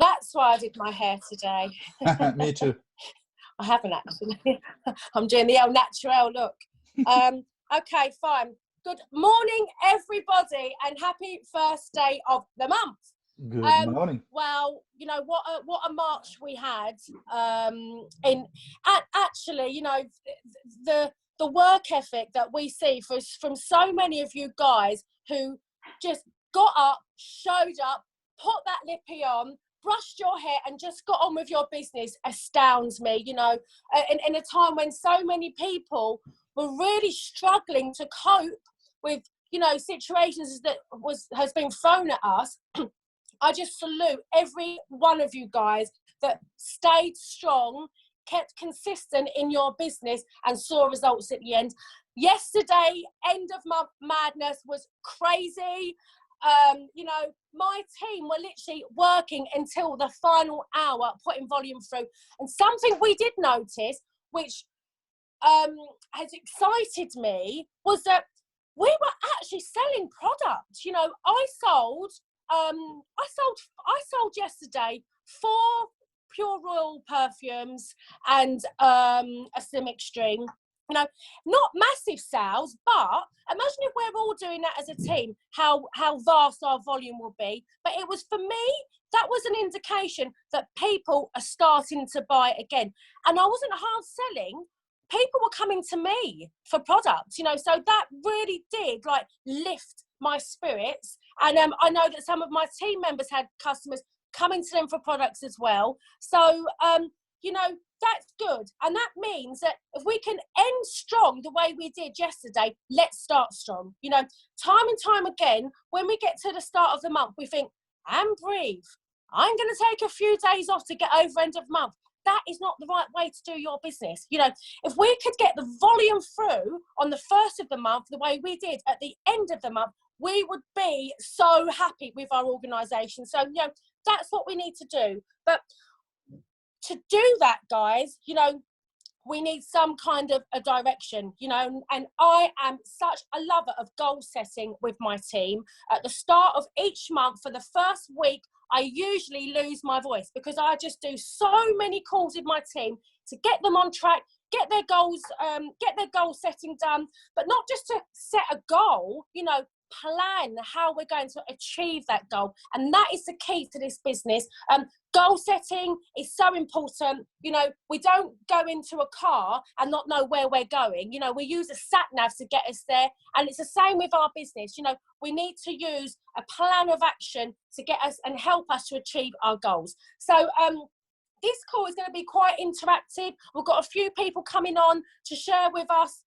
That's why I did my hair today. Me too. I haven't actually. I'm doing the El Natural look. Okay, fine. Good morning, everybody, and happy first day of the month. Good morning. Well, you know what a march we had. Actually, you know, the work ethic that we see from so many of you guys who just got up, showed up, put that lippy on, brushed your hair and just got on with your business astounds me. You know, in a time when so many people were really struggling to cope with, you know, situations that has been thrown at us. I just salute every one of you guys that stayed strong, kept consistent in your business and saw results at the end. Yesterday, end of month madness was crazy. You know, my team were literally working until the final hour, putting volume through. And something we did notice, which has excited me, was that we were actually selling products. You know, I sold yesterday 4 Pure Royal perfumes and a Simic string. You know, not massive sales, but imagine if we're all doing that as a team, how vast our volume will be. But it was, for me, that was an indication that people are starting to buy again. And I wasn't hard selling. People were coming to me for products, you know, so that really did like lift my spirits. And I know that some of my team members had customers coming to them for products as well. So, you know, that's good. And that means that if we can end strong the way we did yesterday, let's start strong. You know, time and time again, when we get to the start of the month, we think, and breathe. I'm going to take a few days off to get over end of month. That is not the right way to do your business. You know, if we could get the volume through on the first of the month, the way we did at the end of the month, we would be so happy with our organisation. So, you know, that's what we need to do. But to do that, guys, you know, we need some kind of a direction, you know, and I am such a lover of goal setting with my team. At the start of each month, for the first week, I usually lose my voice because I just do so many calls with my team to get them on track, get their goals setting done, but not just to set a goal, you know, plan how we're going to achieve that goal. And that is the key to this business. Goal setting is so important. You know, we don't go into a car and not know where we're going. You know, we use a sat nav to get us there. And it's the same with our business. You know, we need to use a plan of action to get us and help us to achieve our goals. So, this call is going to be quite interactive. We've got a few people coming on to share with us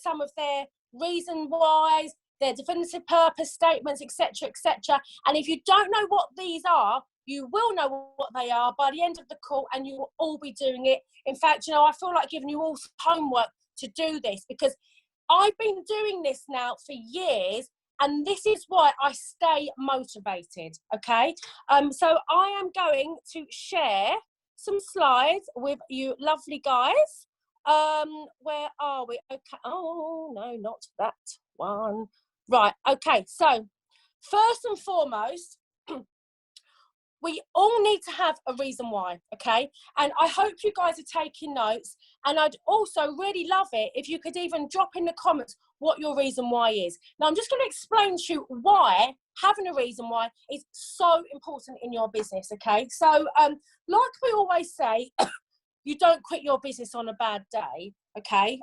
some of their reason whys, their definitive purpose statements, etc., etc. And if you don't know what these are, you will know what they are by the end of the call, and you will all be doing it. In fact, you know, I feel like giving you all homework to do this because I've been doing this now for years, and this is why I stay motivated, okay? So I am going to share some slides with you lovely guys. Where are we? Okay. Oh, no, not that one. Right, okay, so first and foremost, we all need to have a reason why, okay? And I hope you guys are taking notes, and I'd also really love it if you could even drop in the comments what your reason why is. Now, I'm just going to explain to you why having a reason why is so important in your business, okay? So, like we always say, you don't quit your business on a bad day, okay?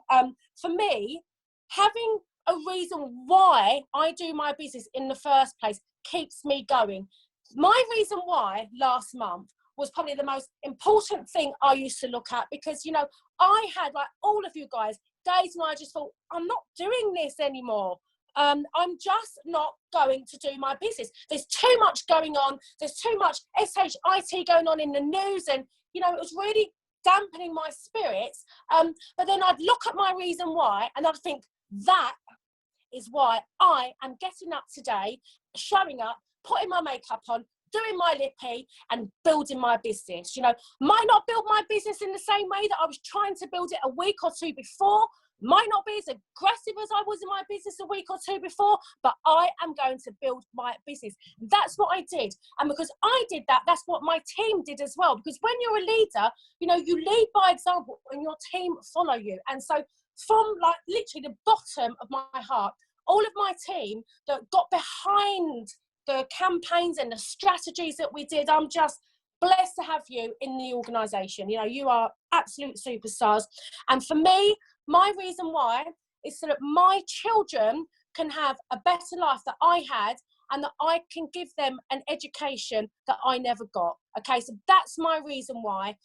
For me, having a reason why I do my business in the first place keeps me going. My reason why last month was probably the most important thing I used to look at because, you know, I had, like all of you guys, days when I just thought, I'm not doing this anymore. I'm just not going to do my business. There's too much going on. There's too much SHIT going on in the news. And, you know, it was really dampening my spirits. But then I'd look at my reason why and I'd think, that is why I am getting up today, showing up, putting my makeup on, doing my lippy and building my business. You know, might not build my business in the same way that I was trying to build it a week or two before, Might not be as aggressive as I was in my business a week or two before, but I am going to build my business. That's what I did. And because I did that, that's what my team did as well. Because when you're a leader, you know, you lead by example and your team follow you. And so from like literally the bottom of my heart, all of my team that got behind the campaigns and the strategies that we did, I'm just blessed to have you in the organisation. You know, you are absolute superstars. And for me, my reason why is so that my children can have a better life that I had, and that I can give them an education that I never got. Okay, so that's my reason why.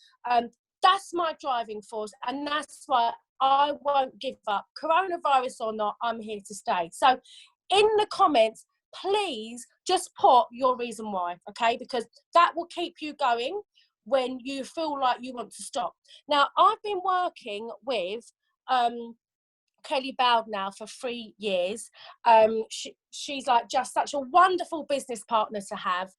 That's my driving force, and that's why I won't give up. Coronavirus or not, I'm here to stay. So in the comments, please just put your reason why, okay? Because that will keep you going when you feel like you want to stop. Now, I've been working with Kelly Bowd now for 3 years. She's like just such a wonderful business partner to have.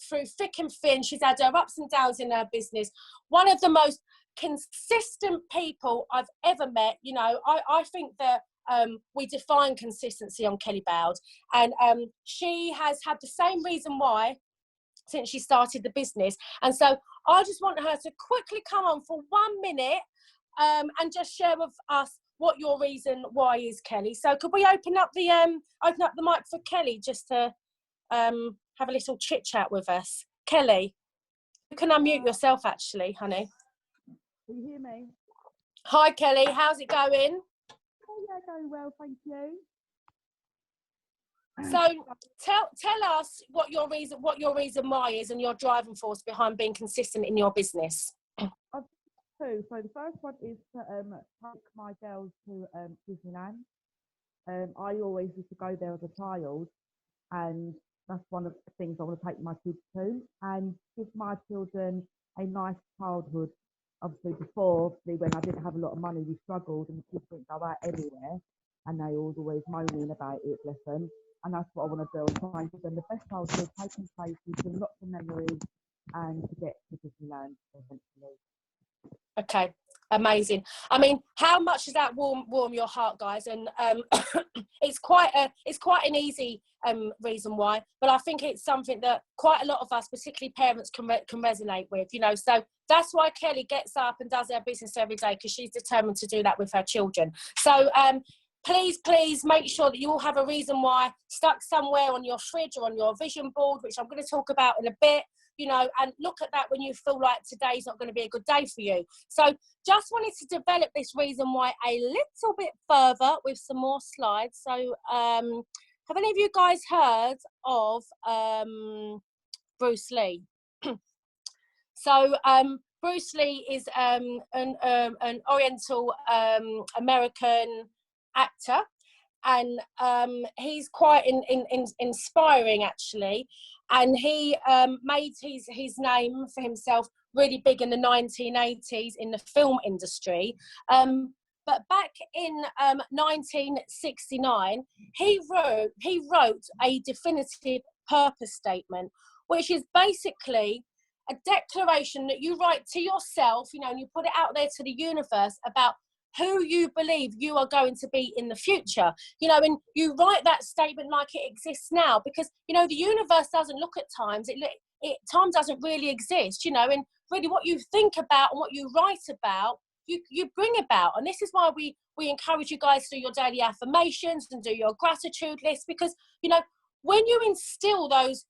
Through thick and thin, she's had her ups and downs in her business. One of the most consistent people I've ever met. You know, I think that we define consistency on Kelly Bowd, and she has had the same reason why since she started the business. And so I just want her to quickly come on for 1 minute and just share with us what your reason why is, Kelly. So could we open up the mic for Kelly just to have a little chit chat with us? Kelly, you can unmute yourself actually, honey. Can you hear me? Hi Kelly, how's it going? Oh yeah, going well, thank you. So tell us what your reason why is and your driving force behind being consistent in your business. I've two. So the first one is to take my girls to Disneyland. I always used to go there as a child, and that's one of the things I want to take my kids to, and give my children a nice childhood. Obviously, before, when I didn't have a lot of money, we struggled, and the kids didn't go out anywhere, and they were always moaning about it, bless them. And that's what I want to do, and try and give them the best childhood, taking places, with lots of memories, and to get to Disneyland eventually. Okay, amazing. I mean, how much does that warm your heart, guys? And it's quite an easy reason why, but I think it's something that quite a lot of us, particularly parents, can resonate with. You know, so that's why Kelly gets up and does her business every day, because she's determined to do that with her children. So please make sure that you all have a reason why stuck somewhere on your fridge or on your vision board, which I'm going to talk about in a bit. You know, and look at that when you feel like today's not going to be a good day for you. So just wanted to develop this reason why a little bit further with some more slides. So have any of you guys heard of Bruce Lee? So Bruce Lee is an Oriental American actor, and he's quite inspiring actually. And he made his name for himself really big in the 1980s in the film industry. But back in 1969, he wrote a definitive purpose statement, which is basically a declaration that you write to yourself, you know, and you put it out there to the universe about who you believe you are going to be in the future, you know, and you write that statement like it exists now, because, you know, the universe doesn't look at times, time doesn't really exist, you know, and really what you think about and what you write about, you bring about. And this is why we encourage you guys to do your daily affirmations and do your gratitude list, because, you know, when you instill those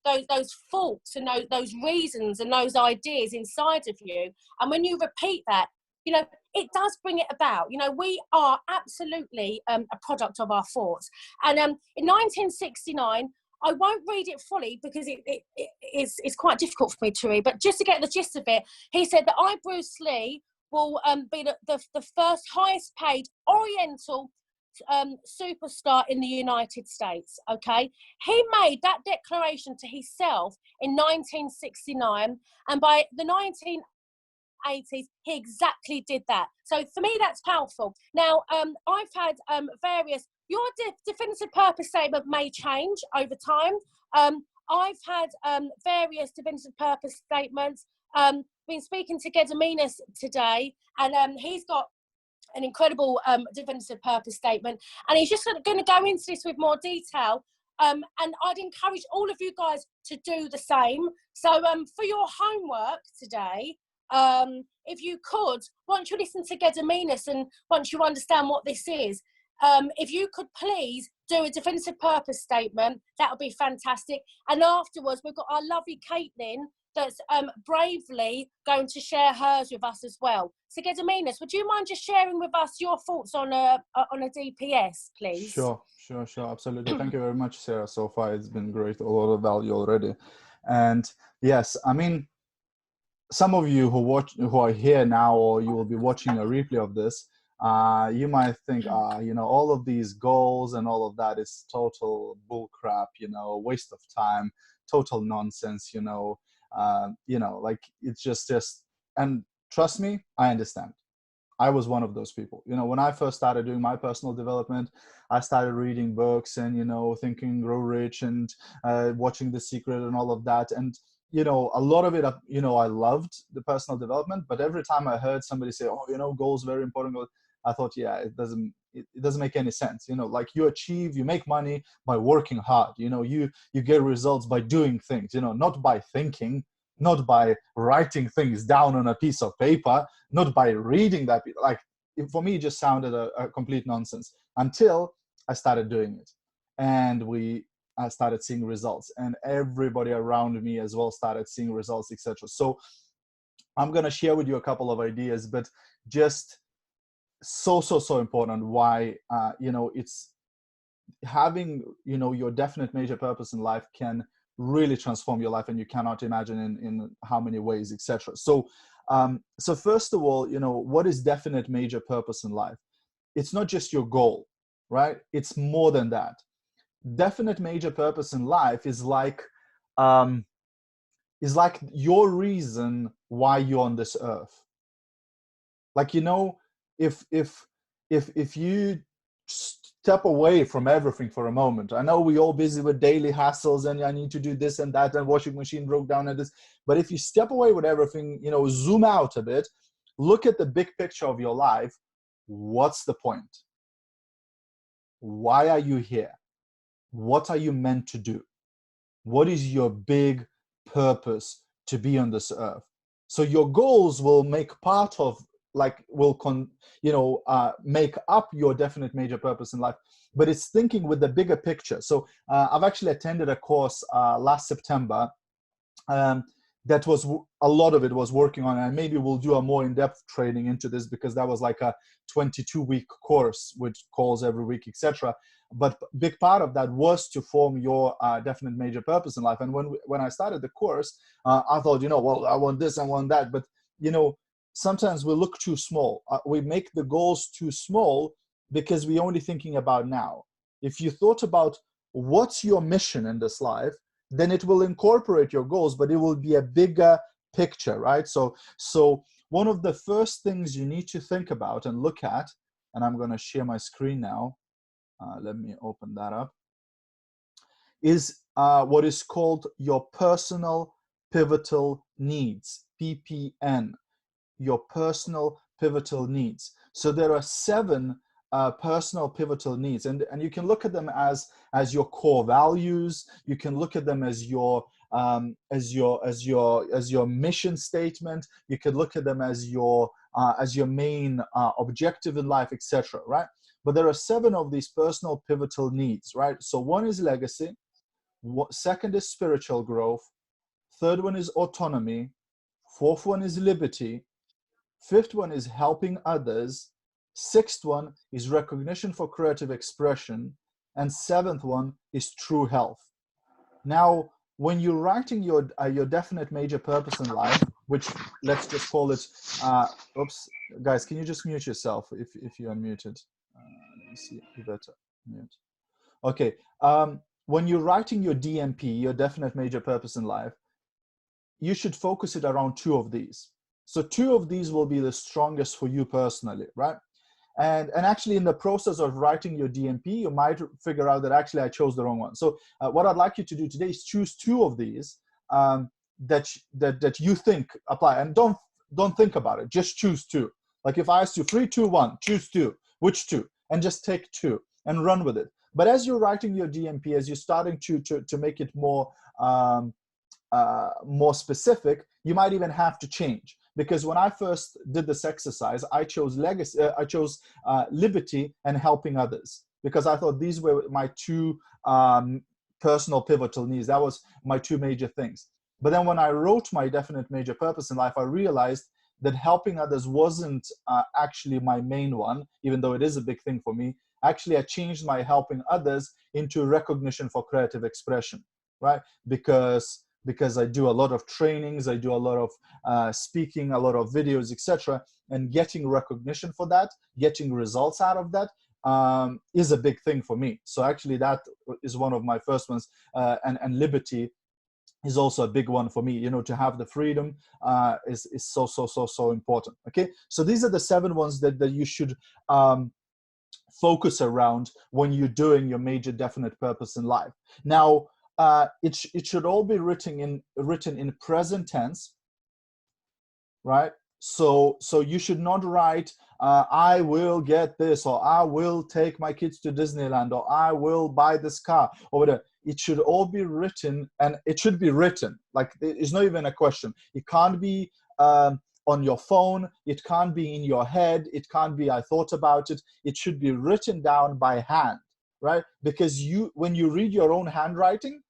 thoughts and those reasons and those ideas inside of you, and when you repeat that, you know, it does bring it about. You know, we are absolutely a product of our thoughts. And in 1969, I won't read it fully because it's quite difficult for me to read, but just to get the gist of it, he said that I, Bruce Lee, will be the first highest paid Oriental superstar in the United States. Okay, he made that declaration to himself in 1969, and by the 1980s, he exactly did that. So for me, that's powerful. Now, I've had various, your definitive purpose statement may change over time. I've had various definitive purpose statements. Been speaking to Gediminas today, and he's got an incredible definitive purpose statement, and he's just going to go into this with more detail. And I'd encourage all of you guys to do the same. So for your homework today, if you could, once you listen to Gediminas and once you understand what this is, if you could please do a definitive purpose statement, that would be fantastic. And afterwards, we've got our lovely Caitlin that's bravely going to share hers with us as well. So Gediminas, would you mind just sharing with us your thoughts on a DPS, please? Sure, absolutely. Thank you very much, Sarah. So far, it's been great, a lot of value already. And yes, I mean, some of you who are here now, or you will be watching a replay of this, you might think, you know, all of these goals and all of that is total bull crap, you know, waste of time, total nonsense, you know, like it's just, and trust me, I understand. I was one of those people. You know, when I first started doing my personal development, I started reading books and, you know, Think and Grow Rich and watching The Secret and all of that. And, you know, a lot of it, you know, I loved the personal development, but every time I heard somebody say, oh, you know, goals very important, I thought, yeah, it doesn't make any sense. You know, like you make money by working hard. You know, you get results by doing things, you know, not by thinking, not by writing things down on a piece of paper, not by reading that. Like, for me, it just sounded a complete nonsense until I started doing it. And I started seeing results, and everybody around me as well started seeing results, etc. So I'm going to share with you a couple of ideas, but just so important why, you know, it's having, you know, your definite major purpose in life can really transform your life, and you cannot imagine in how many ways, etc. So so first of all, you know, what is definite major purpose in life? It's not just your goal, right? It's more than that. Definite major purpose in life is like your reason why you're on this earth. Like, you know, if you step away from everything for a moment, I know we're all busy with daily hassles and I need to do this and that and washing machine broke down and this, but if you step away with everything, you know, zoom out a bit, look at the big picture of your life, what's the point? Why are you here? What are you meant to do? What is your big purpose to be on this earth? So your goals will make part of, like, make up your definite major purpose in life, but it's thinking with the bigger picture. So I've actually attended a course last September that was, a lot of it was working on, and maybe we'll do a more in-depth training into this, because that was like a 22-week course with calls every week, etc. But big part of that was to form your definite major purpose in life. And when I started the course, I thought, you know, well, I want this, I want that, but you know, sometimes we look too small. We make the goals too small because we're only thinking about now. If you thought about what's your mission in this life, then it will incorporate your goals, but it will be a bigger picture, right? So one of the first things you need to think about and look at, and I'm going to share my screen now. Let me open that up, is what is called your personal pivotal needs, PPN. Your personal pivotal needs. So there are 7 personal pivotal needs, and you can look at them as your core values. You can look at them as your mission statement. You can look at them as your main objective in life, etc. Right? But there are 7 of these personal pivotal needs, right? So one is legacy. Second is spiritual growth. Third one is autonomy. Fourth one is liberty. Fifth one is helping others. Sixth one is recognition for creative expression. And 7th one is true health. Now, when you're writing your definite major purpose in life, which let's just call it, oops, guys, can you just mute yourself if you're unmuted? Let me see, you better mute. Okay, when you're writing your DMP, your definite major purpose in life, you should focus it around 2 of these. So 2 of these will be the strongest for you personally, right? And actually in the process of writing your DMP, you might figure out that actually I chose the wrong one. So what I'd like you to do today is choose 2 of these that you think apply, and don't think about it, just choose 2. Like if I asked you 3, 2, 1, choose two, which two? And just take two and run with it. But as you're writing your DMP, as you're starting to make it more more specific, you might even have to change. Because when I first did this exercise, I chose liberty and helping others, because I thought these were my two personal pivotal needs. That was my two major things. But then when I wrote my definite major purpose in life, I realized that helping others wasn't actually my main one, even though it is a big thing for me. Actually, I changed my helping others into recognition for creative expression, right? Because I do a lot of trainings, I do a lot of speaking, a lot of videos, etc. And getting recognition for that, getting results out of that is a big thing for me. So actually that is one of my first ones. And liberty is also a big one for me. You know, to have the freedom is so important. Okay, so these are the 7 ones that you should focus around when you're doing your major definite purpose in life. Now, it should all be written in present tense, right? So you should not write I will get this, or I will take my kids to Disneyland, or I will buy this car, or whatever. It should all be written, and it should be written. Like, it's not even a question. It can't be on your phone. It can't be in your head. It can't be I thought about it. It should be written down by hand, right? Because when you read your own handwriting,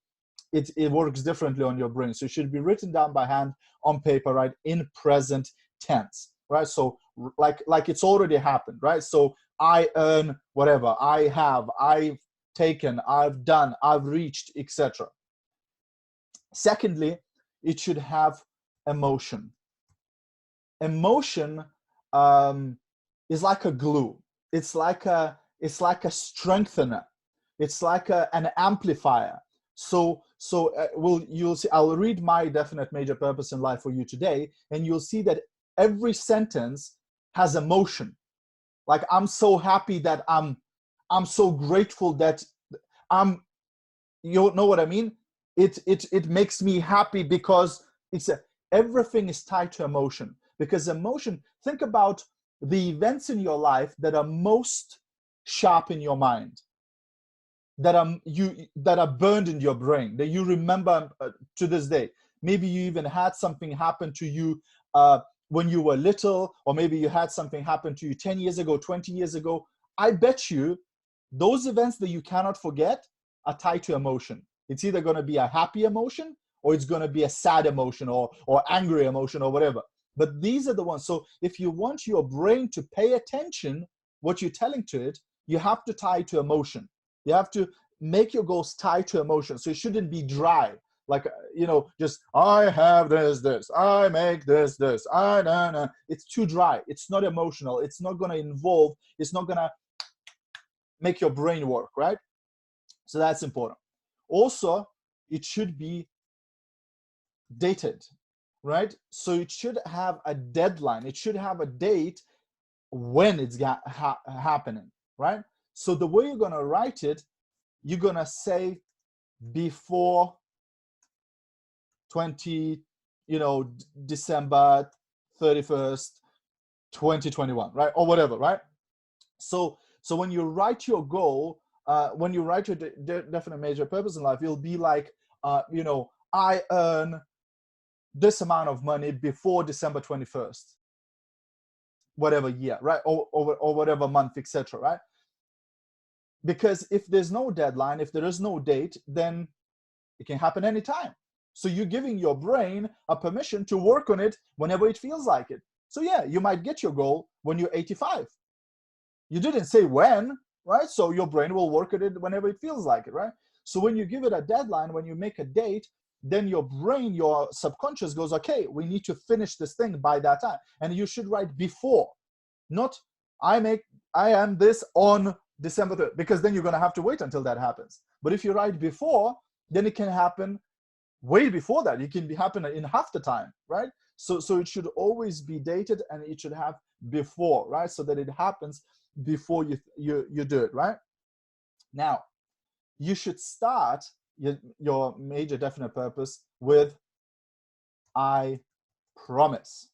it works differently on your brain. So it should be written down by hand on paper, right, in present tense, right? So like it's already happened, right? So I earn whatever, I have, I've taken, I've done, I've reached, etc. Secondly, it should have emotion. Emotion is like a glue. It's like a strengthener. It's like an amplifier. So you'll see. I'll read my definite major purpose in life for you today, and you'll see that every sentence has emotion. Like, I'm so happy that I'm so grateful that you know what I mean? It makes me happy because everything is tied to emotion. Because emotion, think about the events in your life that are most sharp in your mind, that are burned in your brain, that you remember to this day. Maybe you even had something happen to you when you were little, or maybe you had something happen to you 10 years ago, 20 years ago. I bet you those events that you cannot forget are tied to emotion. It's either going to be a happy emotion, or it's going to be a sad emotion, or angry emotion, or whatever. But these are the ones. So if you want your brain to pay attention, what you're telling to it, you have to tie to emotion. You have to make your goals tied to emotion. So it shouldn't be dry. Like, just I have this, I make this, no. It's too dry. It's not emotional. It's not going to involve, it's not going to make your brain work, right? So that's important. Also, it should be dated, right? So it should have a deadline. It should have a date when it's happening, right? So the way you're going to write it, you're going to say before December 31st, 2021, right? Or whatever, right? So when you write your goal, when you write your definite major purpose in life, you'll be like, I earn this amount of money before December 21st, whatever year, right? Or whatever month, etc., right? Because if there's no deadline, if there is no date, then it can happen anytime. So you're giving your brain a permission to work on it whenever it feels like it. So yeah, you might get your goal when you're 85. You didn't say when, right? So your brain will work at it whenever it feels like it, right? So when you give it a deadline, when you make a date, then your brain, your subconscious goes, okay, we need to finish this thing by that time. And you should write before, not I am this on December 3rd, because then you're going to have to wait until that happens. But if you write before, then it can happen way before that. It can happen in half the time, right? So it should always be dated, and it should have before, right? So that it happens before you do it, right? Now, you should start your major definite purpose with I promise.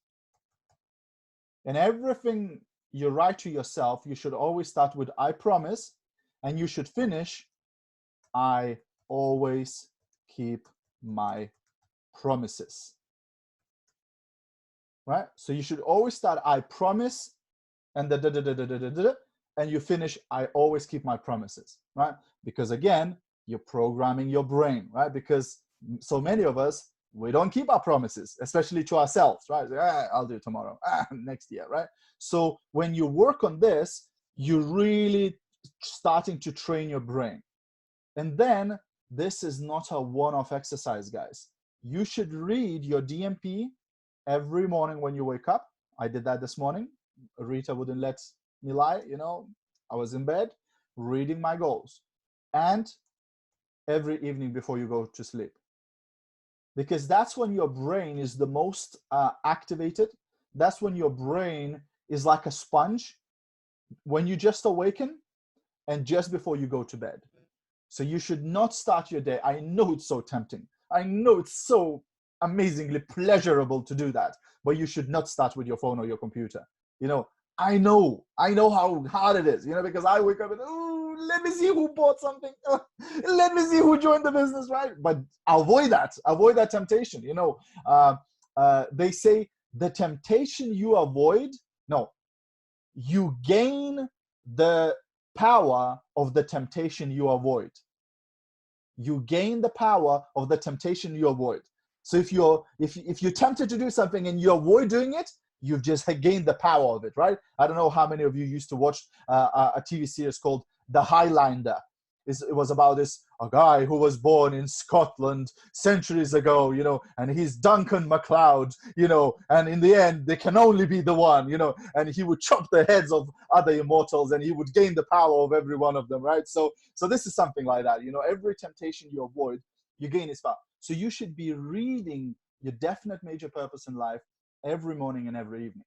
And everything you write to yourself, you should always start with I promise, and you should finish I always keep my promises. Right? So you should always start I promise and and you finish I always keep my promises, right? Because again, you're programming your brain, right? Because so many of us, we don't keep our promises, especially to ourselves, right? I'll do it tomorrow, next year, right? So when you work on this, you're really starting to train your brain. And then this is not a one-off exercise, guys. You should read your DMP every morning when you wake up. I did that this morning. Rita wouldn't let me lie, you know. I was in bed reading my goals. And every evening before you go to sleep. Because that's when your brain is the most activated. That's when your brain is like a sponge when you just awaken and just before you go to bed. So you should not start your day. I know it's so tempting. I know it's so amazingly pleasurable to do that, but you should not start with your phone or your computer. You know, I know how hard it is, you know, because I wake up and, oh, let me see who bought something. Let me see who joined the business, right? But avoid that temptation. You know, they say the temptation you avoid, no, you gain the power of the temptation you avoid. You gain the power of the temptation you avoid. So if you're tempted to do something and you avoid doing it, you've just gained the power of it, right? I don't know how many of you used to watch a TV series called The Highlander. It was about a guy who was born in Scotland centuries ago, you know, and he's Duncan MacLeod, you know, and in the end, there can only be the one, you know, and he would chop the heads of other immortals and he would gain the power of every one of them, right? So this is something like that, you know, every temptation you avoid, you gain its power. So you should be reading your definite major purpose in life every morning and every evening.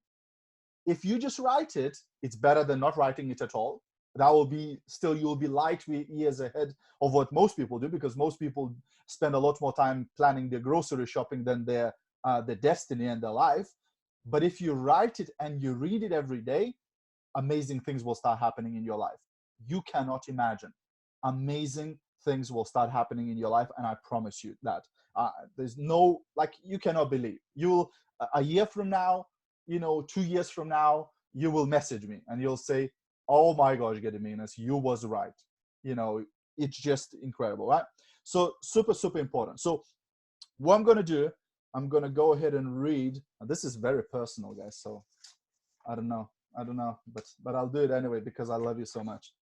If you just write it, it's better than not writing it at all. That will be still, you'll be light years ahead of what most people do, because most people spend a lot more time planning their grocery shopping than their destiny and their life. But if you write it and you read it every day, amazing things will start happening in your life. You cannot imagine. Amazing things will start happening in your life, and I promise you that. There's no, like, you cannot believe. You'll, a year from now, you know, 2 years from now, you will message me and you'll say, oh my gosh, Gediminas, you was right. You know, it's just incredible, right? So super, super important. So what I'm going to do, I'm going to go ahead and read. And this is very personal, guys. So I don't know, but I'll do it anyway because I love you so much.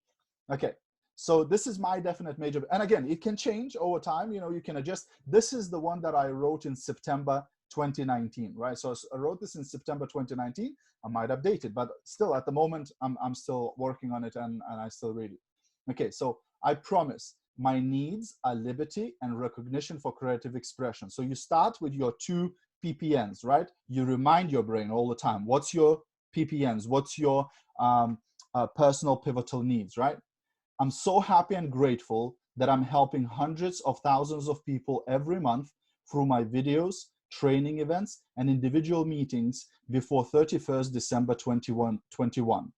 Okay. So this is my definite major. And again, it can change over time. You know, you can adjust. This is the one that I wrote in September 2019, right? So I wrote this in September 2019. I might update it, but still at the moment, I'm still working on it and I still read it. Okay, so I promise my needs are liberty and recognition for creative expression. So you start with your 2 PPNs, right? You remind your brain all the time, what's your PPNs? What's your personal pivotal needs, right? I'm so happy and grateful that I'm helping hundreds of thousands of people every month through my videos, training events, and individual meetings before 31st December 2021.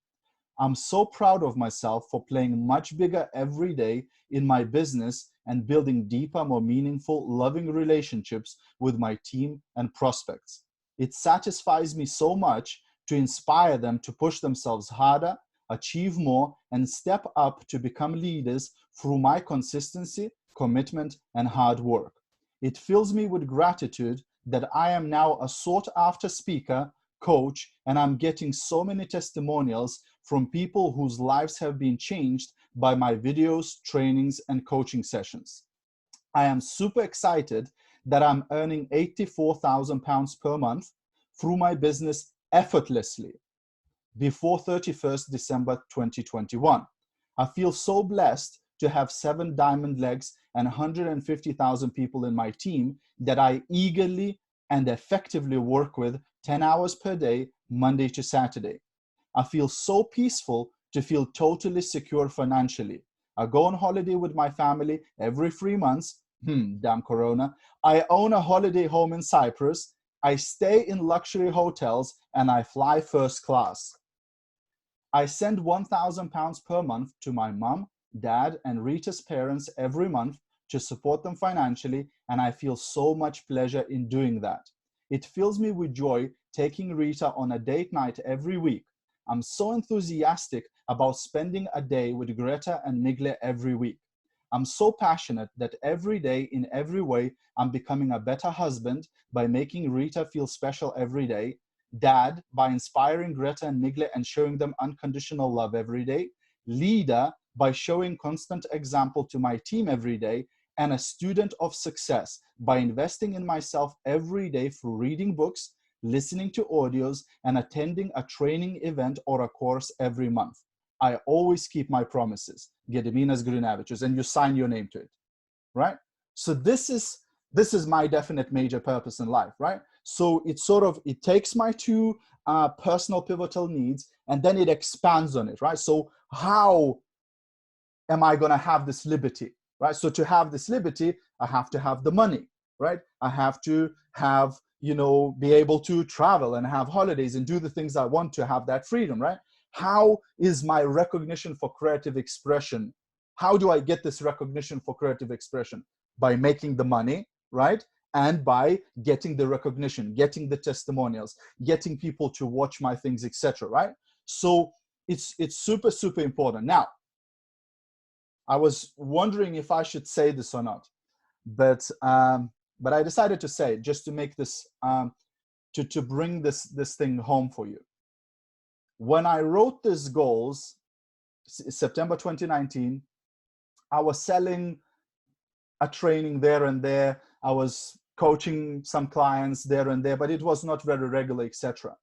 I'm so proud of myself for playing much bigger every day in my business and building deeper, more meaningful, loving relationships with my team and prospects. It satisfies me so much to inspire them to push themselves harder, achieve more, and step up to become leaders through my consistency, commitment, and hard work. It fills me with gratitude that I am now a sought-after speaker, coach, and I'm getting so many testimonials from people whose lives have been changed by my videos, trainings, and coaching sessions. I am super excited that I'm earning £84,000 per month through my business effortlessly before 31st December 2021. I feel so blessed to have 7 diamond legs and 150,000 people in my team that I eagerly and effectively work with 10 hours per day, Monday to Saturday. I feel so peaceful to feel totally secure financially. I go on holiday with my family every 3 months. Damn Corona. I own a holiday home in Cyprus I stay in luxury hotels and I fly first class. I send £1,000 per month to my mum, dad, and Rita's parents every month to support them financially, and I feel so much pleasure in doing that. It fills me with joy taking Rita on a date night every week. I'm so enthusiastic about spending a day with Greta and Migle every week. I'm so passionate that every day, in every way, I'm becoming a better husband by making Rita feel special every day, dad by inspiring Greta and Migle and showing them unconditional love every day, leader by showing constant example to my team every day, and a student of success by investing in myself every day through reading books, listening to audios, and attending a training event or a course every month. I always keep my promises. Gediminas Grinavičius, and you sign your name to it, right? So this is my definite major purpose in life, right? So it takes my two personal pivotal needs and then it expands on it, right? So how am I going to have this liberty, right? So to have this liberty, I have to have the money, right? I have to have, be able to travel and have holidays and do the things I want to have that freedom, right? How is my recognition for creative expression? How do I get this recognition for creative expression? By making the money, right? And by getting the recognition, getting the testimonials, getting people to watch my things, etc., right? So it's super, super important. Now, I was wondering if I should say this or not, but I decided to say it just to make this, to bring this thing home for you. When I wrote these goals, September 2019, I was selling a training there and there. I was coaching some clients there and there, but it was not very regular, etc.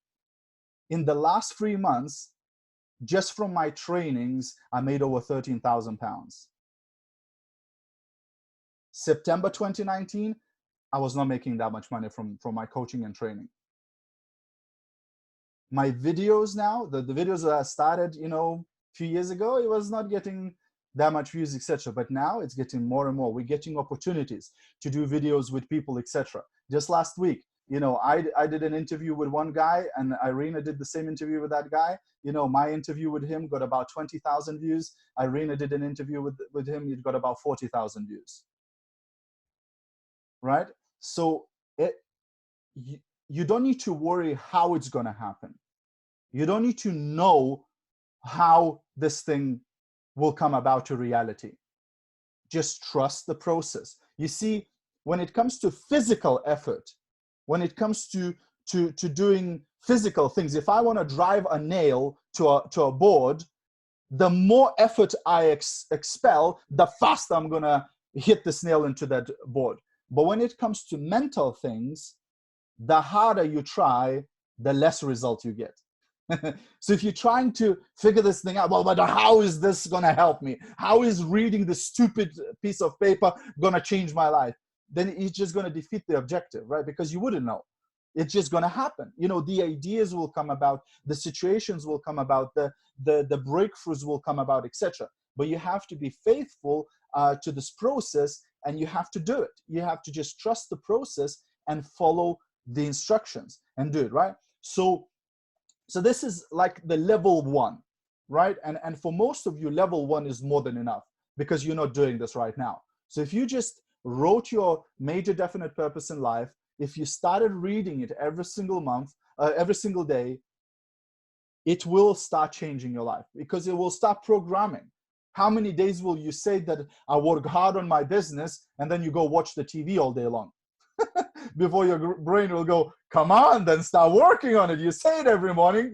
In the last 3 months, just from my trainings, I made over £13,000. September 2019, I was not making that much money from my coaching and training. My videos now, the videos that I started, a few years ago, it was not getting that much views, etc. But now it's getting more and more. We're getting opportunities to do videos with people, etc. Just last week, I did an interview with one guy, and Irina did the same interview with that guy. My interview with him got about 20,000 views. Irina did an interview with him, it got about 40,000 views. Right? So you don't need to worry how it's going to happen. You don't need to know how this thing will come about to reality. Just trust the process. You see, when it comes to physical effort, when it comes to doing physical things, if I want to drive a nail to a board, the more effort I expel, the faster I'm going to hit this nail into that board. But when it comes to mental things, the harder you try, the less result you get. So if you're trying to figure this thing out, well, but how is this going to help me? How is reading this stupid piece of paper going to change my life? Then it's just going to defeat the objective, right? Because you wouldn't know. It's just going to happen. The ideas will come about, the situations will come about, the breakthroughs will come about, etc. But you have to be faithful to this process, and you have to do it. You have to just trust the process and follow the instructions and do it, right? So this is like the level 1, right? And for most of you, level 1 is more than enough because you're not doing this right now. So if you just wrote your major definite purpose in life, if you started reading it every single month, every single day, it will start changing your life because it will start programming. How many days will you say that I work hard on my business and then you go watch the TV all day long? Before your brain will go, come on, then start working on it. You say it every morning,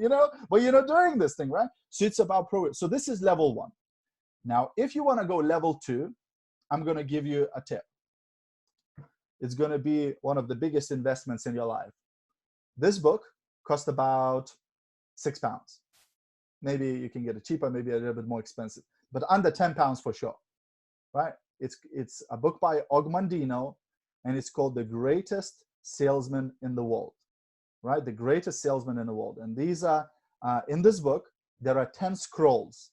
but you're not doing this thing, right? So it's about progress. So this is level 1. Now, if you want to go level 2, I'm going to give you a tip. It's going to be one of the biggest investments in your life. This book cost about £6. Maybe you can get it cheaper, maybe a little bit more expensive, but under £10 for sure, right? It's a book by Ogmandino, and it's called The Greatest Salesman in the World, right? The Greatest Salesman in the World. And these are, in this book, there are 10 scrolls.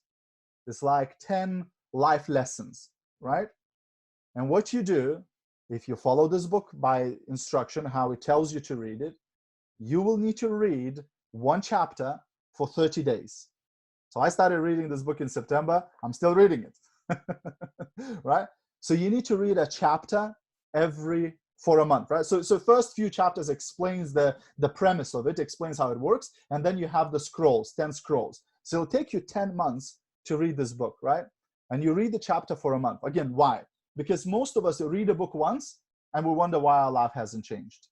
It's like 10 life lessons, right? And what you do, if you follow this book by instruction, how it tells you to read it, you will need to read one chapter for 30 days. So I started reading this book in September. I'm still reading it, right? So you need to read a chapter for a month, right? So first few chapters explains the premise of it, explains how it works, and then you have the scrolls, 10 scrolls. So it'll take you 10 months to read this book, right? And you read the chapter for a month. Again, why? Because most of us read a book once and we wonder why our life hasn't changed.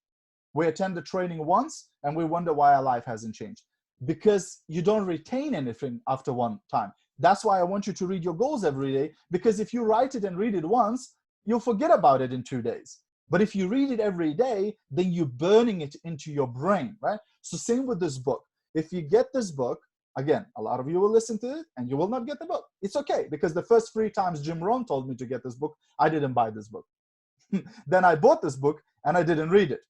We attend the training once and we wonder why our life hasn't changed. Because you don't retain anything after one time. That's why I want you to read your goals every day, because if you write it and read it once, you'll forget about it in 2 days. But if you read it every day, then you're burning it into your brain, right? So same with this book. If you get this book, again, a lot of you will listen to it and you will not get the book. It's okay, because the first 3 times Jim Rohn told me to get this book, I didn't buy this book. Then I bought this book and I didn't read it.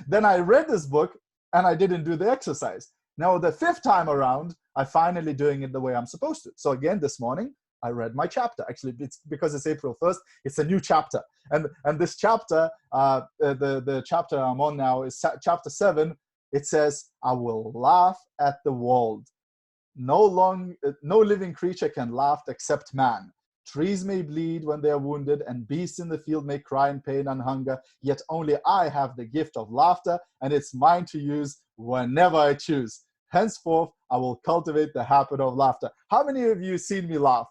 Then I read this book and I didn't do the exercise. Now, the 5th time around, I'm finally doing it the way I'm supposed to. So again, this morning, I read my chapter. Actually, it's because it's April 1st, it's a new chapter. And this chapter, the chapter I'm on now is chapter 7. It says, I will laugh at the world. No living creature can laugh except man. Trees may bleed when they are wounded, and beasts in the field may cry in pain and hunger. Yet only I have the gift of laughter, and it's mine to use whenever I choose. Henceforth, I will cultivate the habit of laughter. How many of you seen me laugh?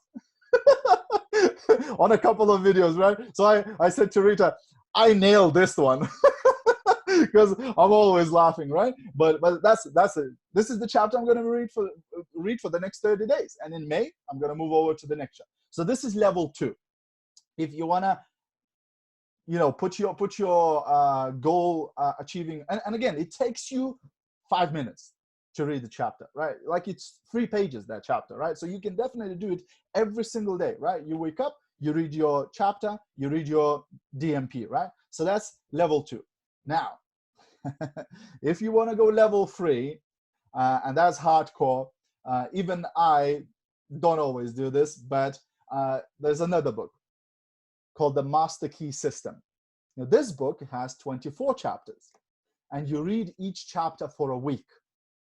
On a couple of videos, right? So I said to Rita, I nailed this one. Because I'm always laughing, right? But that's it. This is the chapter I'm going to read for the next 30 days. And in May, I'm going to move over to the next chapter. So this is level 2. If you want to, put your goal achieving, and again, it takes you 5 minutes to read the chapter, right? Like it's 3 pages, that chapter, right? So you can definitely do it every single day, right? You wake up, you read your chapter, you read your DMP, right? So that's level 2. Now, if you want to go level 3, and that's hardcore, even I don't always do this, but there's another book called the Master Key System. Now, this book has 24 chapters, and you read each chapter for a week,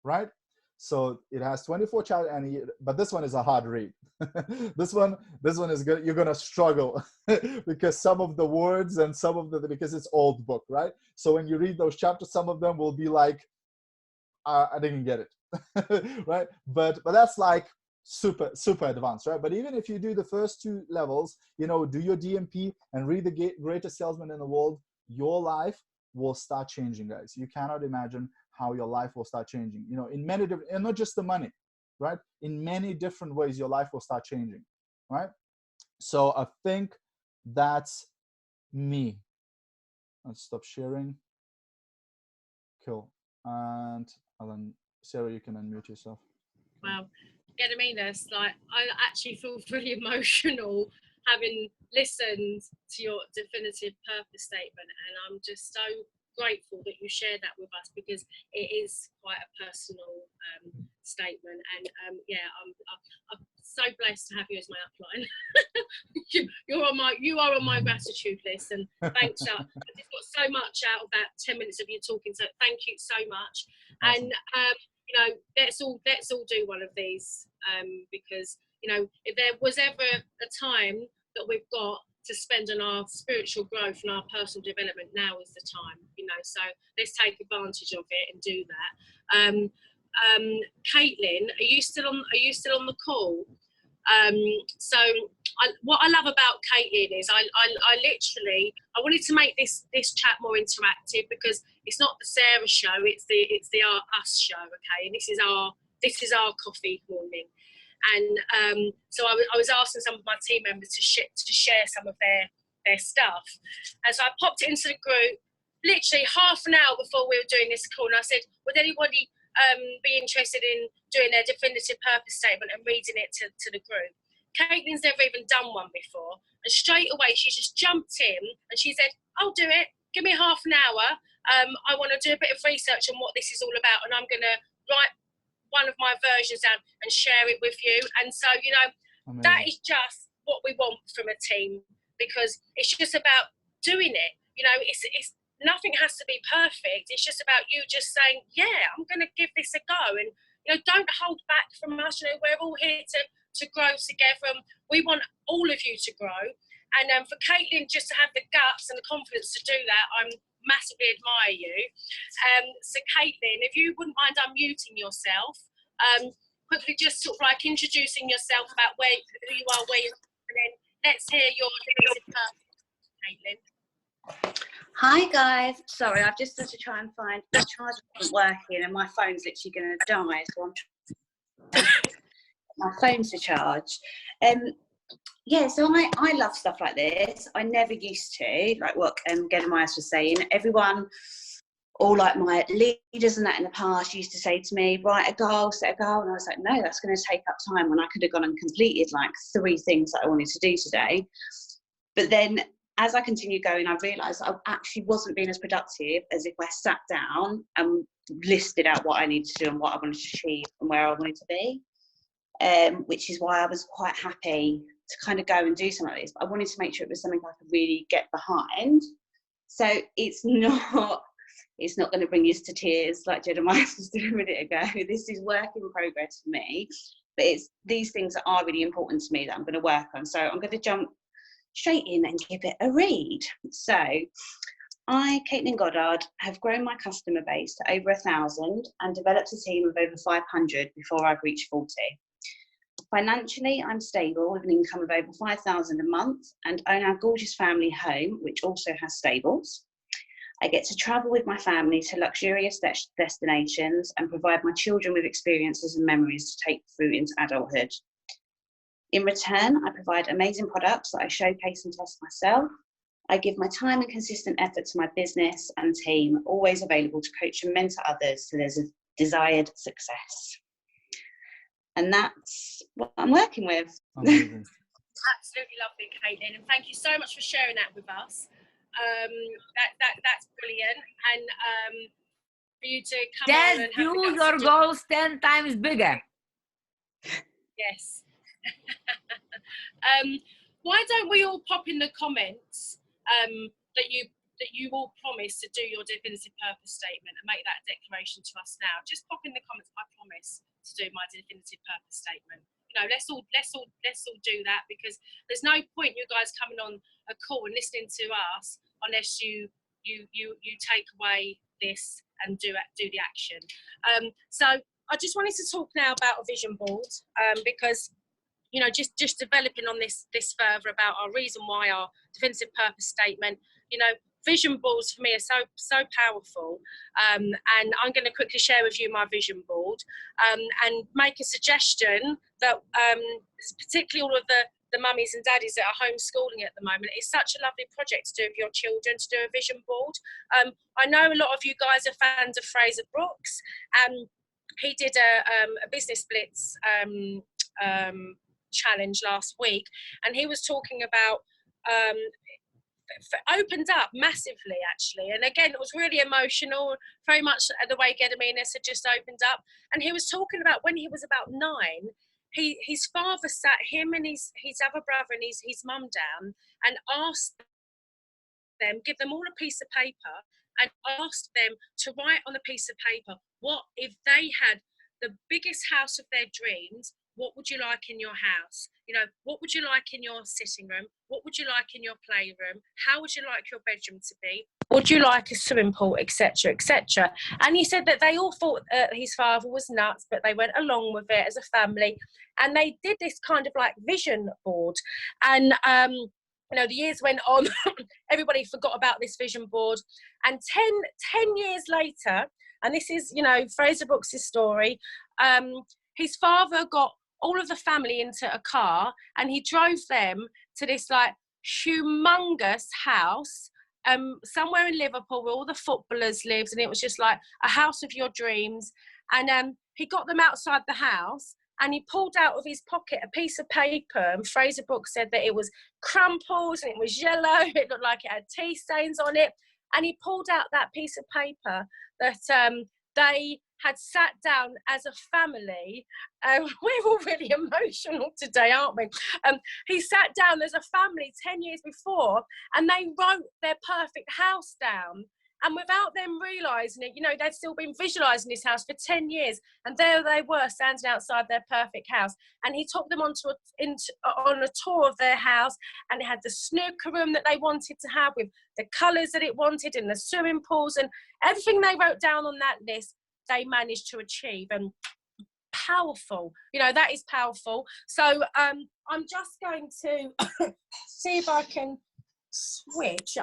right? So it has 24 chapters, but this one is a hard read. This one is good. You're gonna struggle because some of the words and because it's old book, right? So when you read those chapters, some of them will be like, I didn't get it, right? But that's like super advanced, right? But even if you do the first 2 levels, do your DMP and read the Greatest Salesman in the World, your life will start changing, guys. You cannot imagine how your life will start changing, in many different, and not just the money, right? In many different ways, your life will start changing, right? So I think that's me. Let's stop sharing. Cool. And Alan, Sarah, you can unmute yourself. Wow. Gediminas, I actually feel really emotional having listened to your definitive purpose statement, and I'm just so grateful that you shared that with us, because it is quite a personal statement, and I'm so blessed to have you as my upline. you are on my gratitude list, and thanks. I just got so much out of that 10 minutes of you talking, so thank you so much. Awesome. And let's all do one of these, because if there was ever a time that we've got to spend on our spiritual growth and our personal development, now is the time. So let's take advantage of it and do that. Caitlin, are you still on the call? What I love about Caitlin is I wanted to make this chat more interactive, because it's not the Sarah show, it's the us show, okay? And this is our coffee morning, and so I was asking some of my team members to share some of their stuff, and so I popped it into the group literally half an hour before we were doing this call, and I said, would anybody be interested in doing their definitive purpose statement and reading it to the group? Caitlin's never even done one before, and straight away she just jumped in and she said, I'll do it, give me half an hour. I want to do a bit of research on what this is all about, and I'm going to write one of my versions down and share it with you. And so Amazing. That is just what we want from a team, because it's just about doing it. It's nothing has to be perfect. It's just about you just saying, yeah, I'm going to give this a go. And, don't hold back from us. We're all here to grow together, and we want all of you to grow. And for Caitlin just to have the guts and the confidence to do that, I'm massively admire you. So Caitlin, if you wouldn't mind unmuting yourself, quickly just sort of like introducing yourself about who you are, and then let's hear your definitive purpose, Caitlin. Hi guys, sorry, I've just had to try and find the charger isn't working and my phone's literally going to die, so I'm trying to get my phone to charge. Yeah, so I love stuff like this. I never used to, like what Gediminas was saying. Everyone, all like my leaders and that in the past used to say to me, write a goal, set a goal, and I was like, no, that's going to take up time when I could have gone and completed like 3 things that I wanted to do today. But then as I continued going, I realised I actually wasn't being as productive as if I sat down and listed out what I needed to do and what I wanted to achieve and where I wanted to be, which is why I was quite happy to kind of go and do something like this. But I wanted to make sure it was something I could really get behind. So it's not going to bring you to tears like Gediminas was doing a minute ago. This is work in progress for me, but it's these things that are really important to me that I'm going to work on. So I'm going to jump straight in and give it a read. So I, Caitlin Goddard, have grown my customer base to over 1,000 and developed a team of over 500 before I've reached 40. Financially, I'm stable with an income of over 5,000 a month and own our gorgeous family home, which also has stables. I get to travel with my family to luxurious destinations and provide my children with experiences and memories to take through into adulthood. In return, I provide amazing products that I showcase and test myself. I give my time and consistent effort to my business and team, always available to coach and mentor others so there's a desired success. And that's what I'm working with. Amazing. Absolutely lovely, Caitlin, and thank you so much for sharing that with us. That's brilliant, and for you to come on and have do your goals 10 times bigger. Yes. Why don't we all pop in the comments that you all promise to do your definitive purpose statement and make that declaration to us now? Just pop in the comments, I promise to do my definitive purpose statement. Let's all do that, because there's no point you guys coming on a call and listening to us unless you take away this and do the action. So I just wanted to talk now about a vision board, because just developing on this further about our reason why, our definitive purpose statement. Vision boards for me are so powerful, and I'm going to quickly share with you my vision board, and make a suggestion that particularly all of the mummies and daddies that are homeschooling at the moment, it's such a lovely project to do with your children, to do a vision board. I know a lot of you guys are fans of Fraser Brooks, and he did a business blitz challenge last week, and he was talking about opened up massively actually, and again it was really emotional, very much the way Gediminas had just opened up, and he was talking about when he was about 9, his father sat him and his other brother and his mum down and asked them, give them all a piece of paper and asked them to write on a piece of paper, what if they had the biggest house of their dreams, what would you like in your house? What would you like in your sitting room? What would you like in your playroom? How would you like your bedroom to be? Would you like a swimming pool, etc., etc.? And he said that they all thought his father was nuts, but they went along with it as a family, and they did this kind of like vision board. And the years went on, everybody forgot about this vision board, and 10 years later, and this is Fraser Brooks' story, his father got all of the family into a car and he drove them to this like humongous house somewhere in Liverpool where all the footballers lived, and it was just like a house of your dreams. And he got them outside the house and he pulled out of his pocket a piece of paper, and Fraser Brooks said that it was crumpled and it was yellow, it looked like it had tea stains on it, and he pulled out that piece of paper that they had sat down as a family. We're all really emotional today, aren't we? He sat down as a family 10 years before, and they wrote their perfect house down. And without them realising it, you know, they'd still been visualising this house for 10 years. And there they were standing outside their perfect house. And he took them on a tour of their house, and it had the snooker room that they wanted to have with the colours that it wanted and the swimming pools, and everything they wrote down on that list, they managed to achieve. And powerful, you know, that is powerful. So I'm just going to see if I can switch.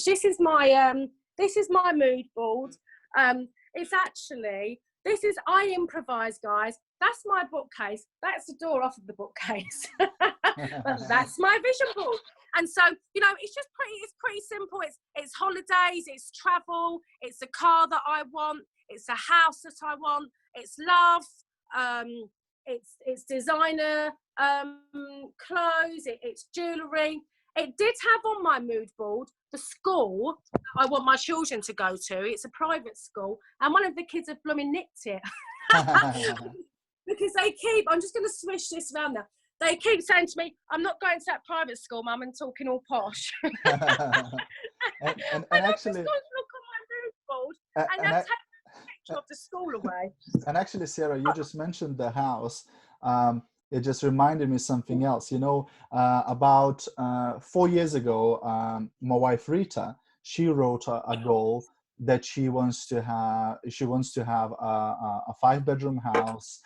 This is my mood board. It's actually, I improvise, guys. That's my bookcase. That's the door off of the bookcase. That's my vision board. And so, you know, it's pretty simple. It's holidays, it's travel, it's a car that I want, it's a house that I want, it's love, it's designer clothes, it's jewellery. It did have on my mood board the school I want my children to go to. It's a private school, and one of the kids have blooming nicked it. Because they keep, I'm just going to swish this around now. They keep saying to me, I'm not going to that private school, Mum, and talking all posh. and I've actually, just got to look on my mood board, and they've taken a picture of the school away. And actually, Sarah, you just mentioned the house. It just reminded me something else. You know, about 4 years ago, my wife Rita, she wrote a goal that she wants to have. She wants to have a 5-bedroom house,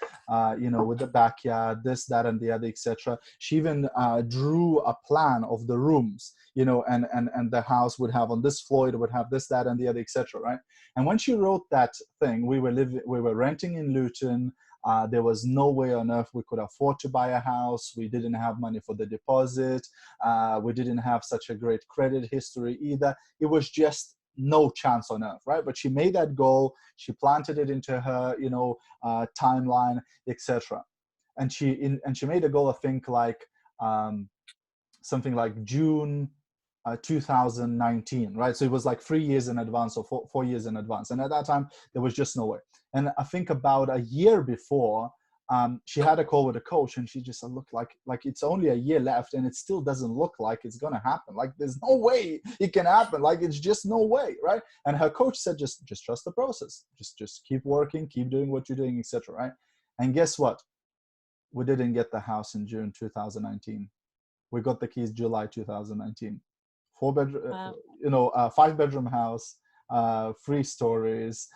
you know, with the backyard, this, that, and the other, etc. She even drew a plan of the rooms, you know, and the house would have on this floor, it would have this, that, and the other, etc. Right? And when she wrote that thing, we were renting in Luton. There was no way on earth we could afford to buy a house. We didn't have money for the deposit. We didn't have such a great credit history either. It was just no chance on earth, right? But she made that goal. She planted it into her, you know, timeline, etc. And she made a goal, I think, like something like June 2019, right? So it was like 3 years in advance or 4 years in advance. And at that time, there was just no way. And I think about a year before, she had a call with a coach, and she just looked like it's only a year left, and it still doesn't look like it's going to happen. Like there's no way it can happen. Like it's just no way, right? And her coach said, just trust the process. Just keep working, keep doing what you're doing, etc. Right? And guess what? We didn't get the house in June 2019. We got the keys July 2019. 4-bedroom, Wow. you know, 5-bedroom house, 3 stories,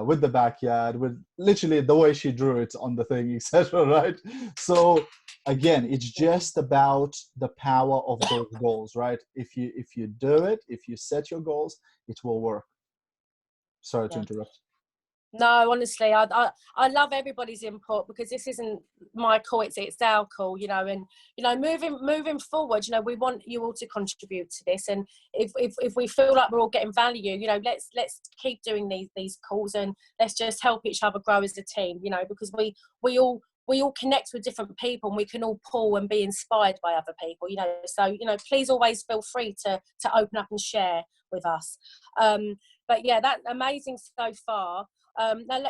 with the backyard, with literally the way she drew it on the thing, etc. Right? So again, it's just about the power of those goals, right? If you do it, if you set your goals, it will work. Sorry to interrupt. No, honestly, I love everybody's input, because this isn't my call, it's our call, you know. And you know, moving forward, you know, we want you all to contribute to this. And if we feel like we're all getting value, you know, let's keep doing these calls, and let's just help each other grow as a team, you know, because we all connect with different people, and we can all pull and be inspired by other people, you know. So, you know, please always feel free to open up and share with us. But yeah, that's amazing so far. Now,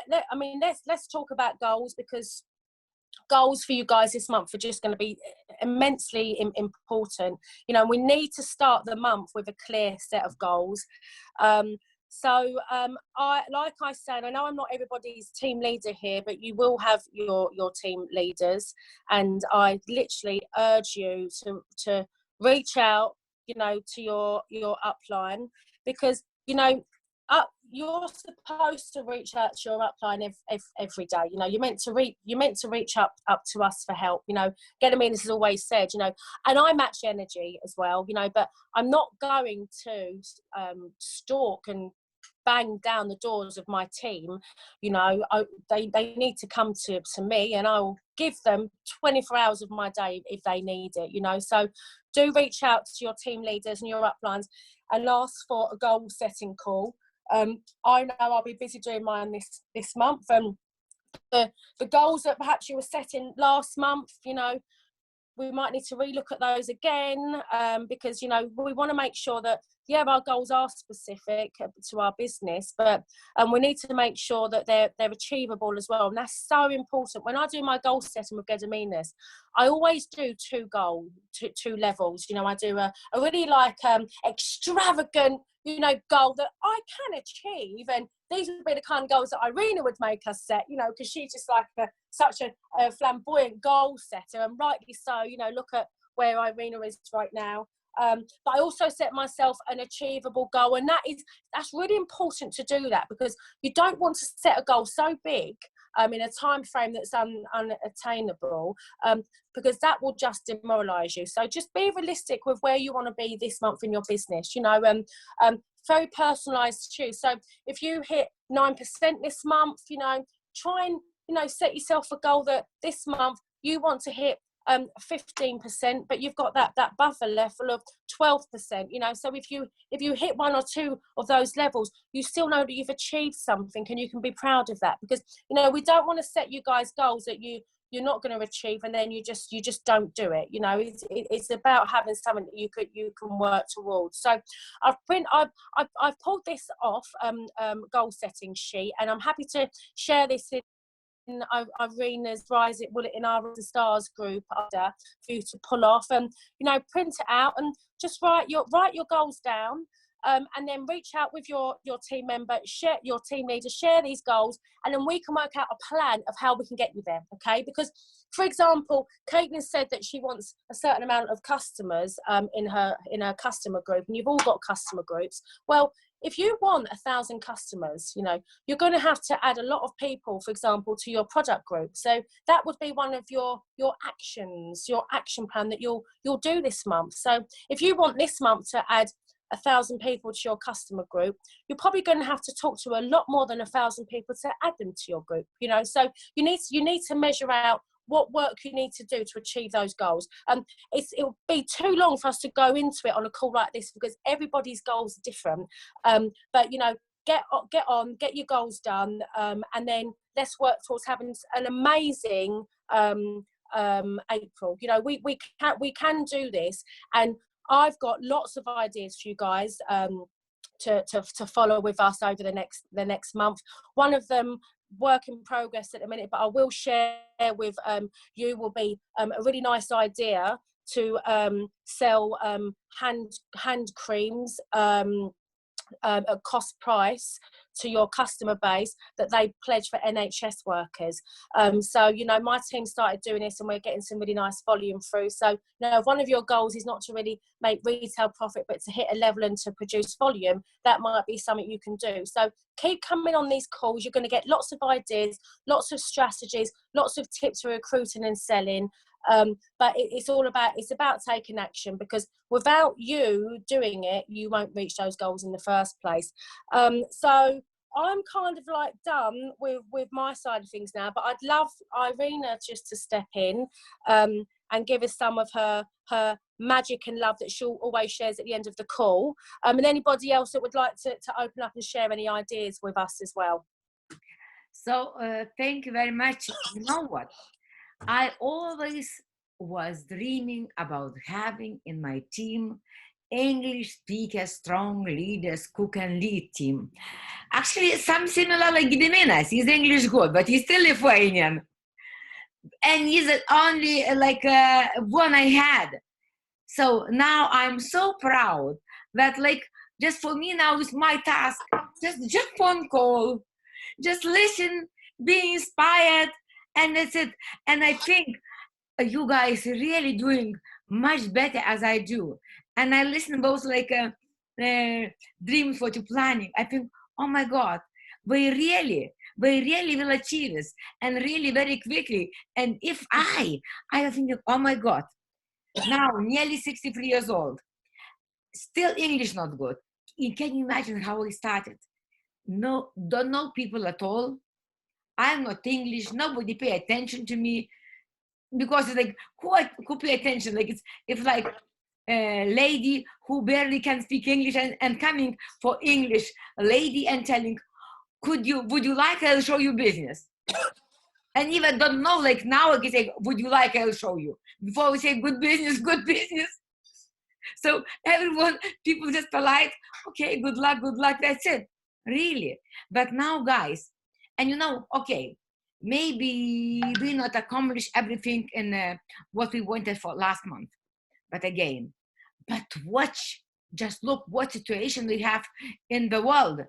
let's talk about goals, because goals for you guys this month are just going to be immensely important. You know, we need to start the month with a clear set of goals. So like I said, I know I'm not everybody's team leader here, but you will have your team leaders, and I literally urge you to reach out, you know, to your upline, because, you know, you're supposed to reach out to your upline every day. You know, you're meant to reach up to us for help. You know, Gediminas has always said, you know, and I match energy as well, you know, but I'm not going to stalk and bang down the doors of my team. You know, they need to come to me, and I will give them 24 hours of my day if they need it, you know. So do reach out to your team leaders and your uplines and ask for a goal setting call. I know I'll be busy doing mine this month, and the goals that perhaps you were setting last month, you know, we might need to relook at those again, because, you know, we want to make sure that yeah, our goals are specific to our business, but we need to make sure that they're achievable as well. And that's so important. When I do my goal setting with Gediminas, I always do two levels. You know, I do a really like extravagant, you know, goal that I can achieve. And these would be the kind of goals that Irina would make us set, you know, because she's just like such a flamboyant goal setter, and rightly so. You know, look at where Irina is right now. But I also set myself an achievable goal, and that's really important to do that, because you don't want to set a goal so big in a time frame that's unattainable, because that will just demoralize you. So just be realistic with where you want to be this month in your business, you know, very personalized to you. So if you hit 9% this month, you know, try and, you know, set yourself a goal that this month you want to hit 15%, but you've got that buffer level of 12%, you know. So if you hit one or two of those levels, you still know that you've achieved something, and you can be proud of that, because, you know, we don't want to set you guys goals that you're not going to achieve, and then you just don't do it. You know, it's about having something that you can work towards. So I've pulled this off goal setting sheet, and I'm happy to share this in Irina's Rise It Will It in our Stars group for you to pull off, and, you know, print it out and just write your goals down, and then reach out with your team member, share your team leader, share these goals, and then we can work out a plan of how we can get you there. Okay, because, for example, Caitlin said that she wants a certain amount of customers in her customer group, and you've all got customer groups. Well, if you want 1,000 customers, you know, you're going to have to add a lot of people, for example, to your product group. So that would be one of your actions, your action plan that you'll do this month. So if you want this month to add 1,000 people to your customer group, you're probably going to have to talk to a lot more than 1,000 people to add them to your group, you know. So you need to measure out what work you need to do to achieve those goals. It'll be too long for us to go into it on a call like this, because everybody's goals are different. But, you know, get your goals done, and then let's work towards having an amazing April. You know, we can do this, and I've got lots of ideas for you guys to follow with us over the next month. One of them, work in progress at the minute, but I will share with you, will be a really nice idea to sell hand creams at cost price to your customer base that they pledge for NHS workers. So, you know, my team started doing this, and we're getting some really nice volume through. So, you know, if one of your goals is not to really make retail profit, but to hit a level and to produce volume, that might be something you can do. So keep coming on these calls. You're going to get lots of ideas, lots of strategies, lots of tips for recruiting and selling. But it's about taking action, because without you doing it, you won't reach those goals in the first place. So I'm kind of like done with my side of things now, but I'd love Irina just to step in and give us some of her magic and love that she'll always shares at the end of the call, and anybody else that would like to open up and share any ideas with us as well. So thank you very much. You know what? I always was dreaming about having in my team English speaker, strong leaders, cook and lead team. Actually, some similar like Gediminas. He's English good, but he's still Lithuanian. And he's the only like one I had. So now I'm so proud that, like, just for me now is my task, just phone call, just listen, be inspired, and that's it. And I think you guys are really doing much better as I do. And I listen both like dreams for to planning. I think, oh my God, we really will achieve this, and really very quickly. And if I think, oh my God, now nearly 63 years old, still English not good. Can you imagine how I started? No, don't know people at all. I'm not English. Nobody pay attention to me, because it's like, who pay attention? Like it's like a lady who barely can speak English and coming for English lady and telling, would you like, I'll show you business. And even don't know, like now I can say, would you like, I'll show you. Before we say good business, So everyone, people just polite, okay, good luck, that's it. Really. But now, guys, and okay, maybe we not accomplish everything in what we wanted for last month. But again, but watch, just look what situation we have in the world.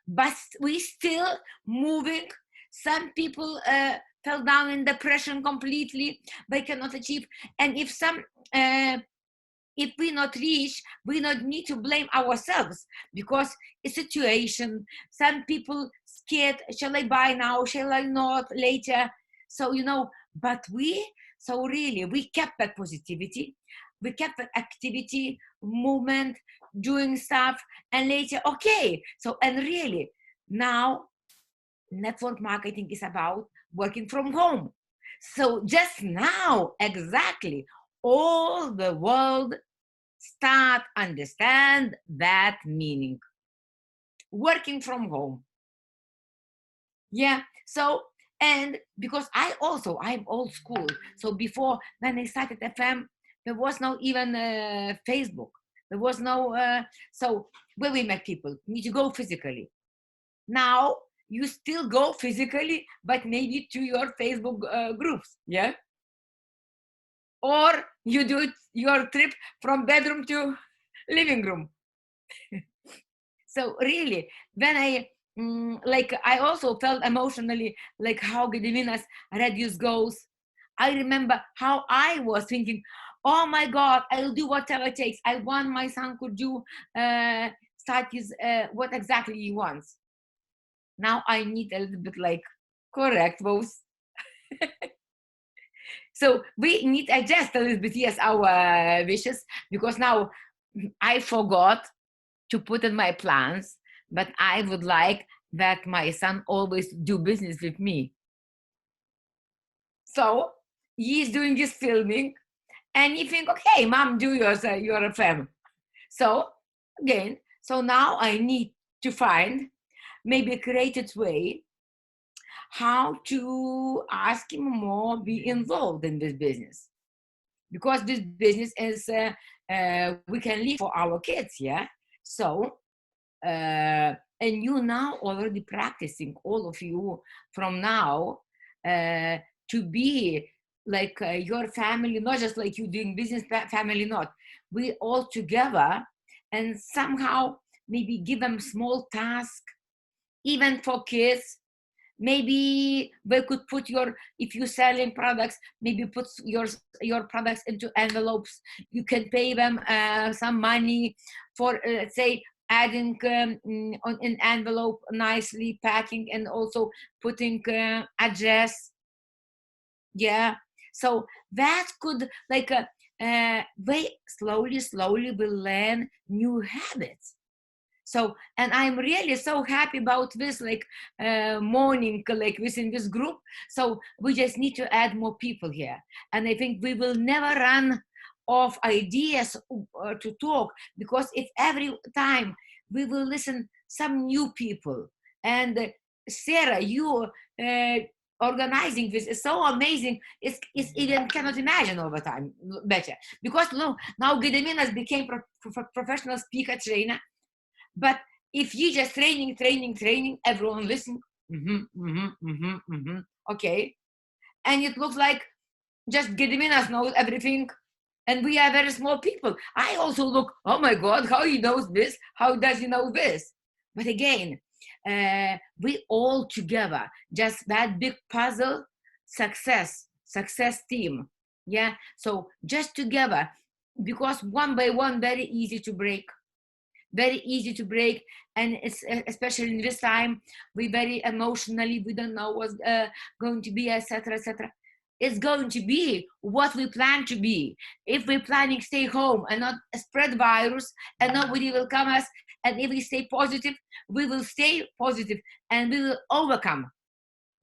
But we still moving. Some people fell down in depression completely. They cannot achieve. And if we not reach, we not need to blame ourselves, because a situation, some people scared, shall I buy now, shall I not later? So but really we kept that positivity, we kept that activity, movement, doing stuff, and later, okay, so, and really now network marketing is about working from home. So just now, exactly, all the world start understand that meaning, working from home. Yeah. So, and because I'm old school, so before, when I started FM, there was no even Facebook, there was no so where we met people, you need to go physically. Now you still go physically, but maybe to your Facebook groups. Yeah. Or you do your trip from bedroom to living room. So really, when I also felt emotionally like how Gediminas reduce goals. I remember how I was thinking, oh my God, I'll do whatever it takes. I want my son could do start his what exactly he wants. Now I need a little bit like correct both. So we need to adjust a little bit, yes, our wishes, because now I forgot to put in my plans, but I would like that my son always do business with me. So he's doing his filming, and you think, okay, mom, do yours, you're a fan. So again, so now I need to find maybe a creative way how to ask him more be involved in this business, because this business is we can live for our kids. Yeah. So and you now already practicing, all of you, from now to be like your family, not just like you doing business, family, not we all together, and somehow maybe give them small task, even for kids. Maybe they could put your, if you're selling products, maybe put your products into envelopes. You can pay them some money for let's say adding on an envelope, nicely packing, and also putting address. Yeah. So that could like they slowly will learn new habits. So, and I'm really so happy about this, like morning, like within this group. So we just need to add more people here. And I think we will never run of ideas to talk, because if every time we will listen some new people, and Sarah, you organizing this is so amazing. It's even cannot imagine over time better, because look, now Gediminas became professional speaker trainer. But if you just training, everyone listen, okay, and it looks like just Gediminas knows everything, and we are very small people. I also look, oh my God, how he knows this? How does he know this? But again, we all together, just that big puzzle, success team. Yeah, so just together, because one by one, very easy to break. And it's especially in this time, we very emotionally, we don't know what's going to be, etc. It's going to be what we plan to be. If we're planning stay home and not spread virus, and nobody will come us, and if we stay positive, we will stay positive, and we will overcome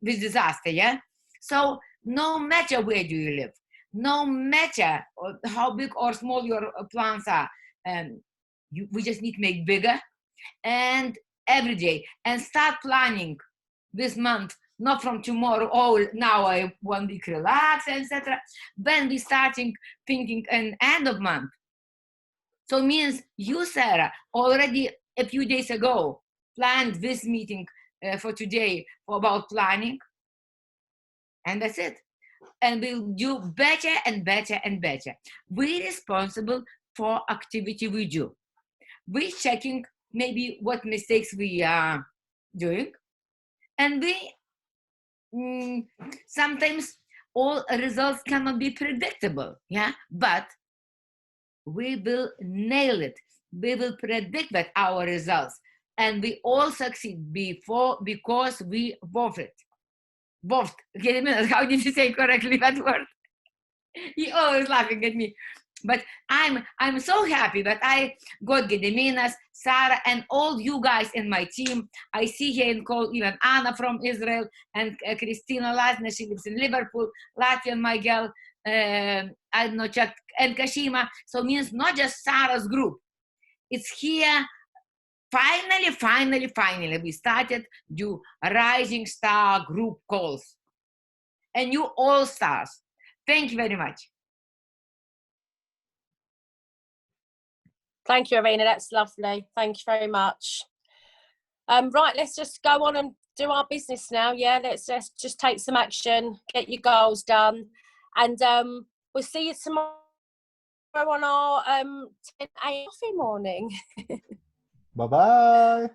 this disaster. Yeah. So no matter where do you live, no matter how big or small your plans are, we just need to make bigger, and every day, and start planning this month, not from tomorrow, oh, now I 1 week relax, etc. When we starting thinking an end of month, So means you, Sarah, already a few days ago planned this meeting for today about planning, and that's it. And we'll do better and better and better. We're responsible for activity we do. We're checking maybe what mistakes we are doing, and we sometimes all results cannot be predictable, yeah, but we will nail it. We will predict that our results, and we all succeed because we worth it. Worth. Gediminas, how did you say correctly that word? He always laughing at me. But I'm so happy that I got Gediminas, Sarah, and all you guys in my team. I see here in call even Anna from Israel, and Christina Lasna, she lives in Liverpool, Latvian, my girl, I don't know, Chuck, and Kashima. So it means not just Sarah's group. It's here. Finally, we started do Rising Star group calls. And you all stars. Thank you very much. Thank you, Irina. That's lovely. Thank you very much. Right, let's just go on and do our business now. Yeah, let's just take some action, get your goals done, and we'll see you tomorrow on our 10 a.m. coffee morning. Bye-bye.